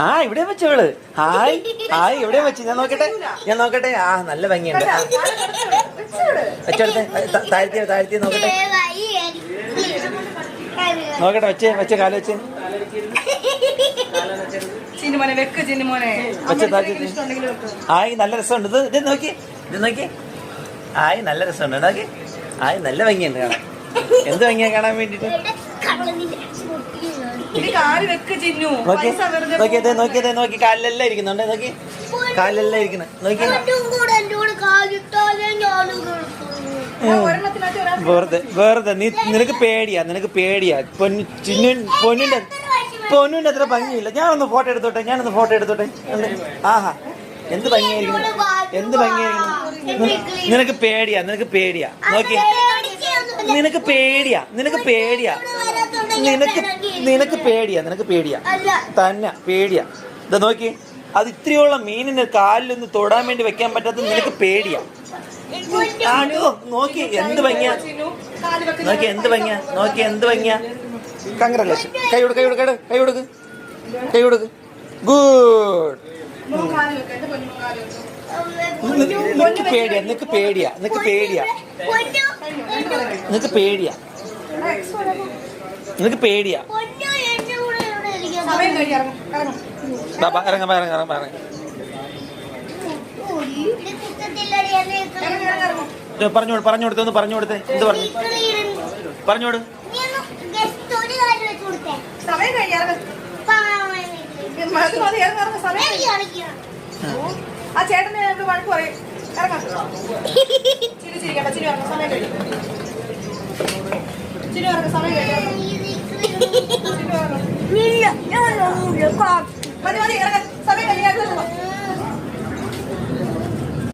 ആ ഇവിടെ വെച്ചോള്. Hi hi ഇവിടെ വെച്ച് ഞാൻ നോക്കട്ടെ. ആ നല്ല ഭംഗിയുണ്ട്. വെച്ചെടുത്തേ, താഴ്ത്തി നോക്കട്ടെ. വെച്ചേ കാല് വെച്ച് ആയി നല്ല രസമുണ്ട്. ഇത് നോക്കി. ആയി നല്ല രസമുണ്ട്. നോക്കി ആയി നല്ല ഭംഗിയുണ്ട് കാണാൻ. എന്ത് ഭംഗിയാ കാണാൻ വേണ്ടിട്ട്. നോക്കി കാലിലെല്ലാം ഇരിക്കുന്നുണ്ട്. നോക്കി കാലിലെല്ലാം ഇരിക്കുന്ന. നോക്കി വെറുതെ നിനക്ക് പേടിയാ. പൊന്നിന്റെ അത്ര ഭംഗിയില്ല. ഞാനൊന്ന് ഫോട്ടോ എടുത്തോട്ടെ. ആഹാ എന്ത് ഭംഗിയായിരിക്കുന്നു. നിനക്ക് പേടിയാ. നോക്കി നിനക്ക് പേടിയാ തന്നെ പേടിയാ. ഇതാ നോക്കി, അത് ഇത്രയുള്ള മീനിന് കാലിലൊന്ന് തൊടാൻ വേണ്ടി വെക്കാൻ പറ്റാത്ത നിനക്ക് പേടിയാ. നോക്കി എന്ത് ഭംഗിയാ. കൺഗ്രാജുലേഷൻ. കൈ കൊടുക്ക്. ഗുഡ്. നിനക്ക് പേടിയാ. ഇറങ്ങ. പറഞ്ഞോടുത്തെ. എന്ത് പറഞ്ഞോട്. ആ ചേട്ടനെ വഴക്ക് പറയും. സമയം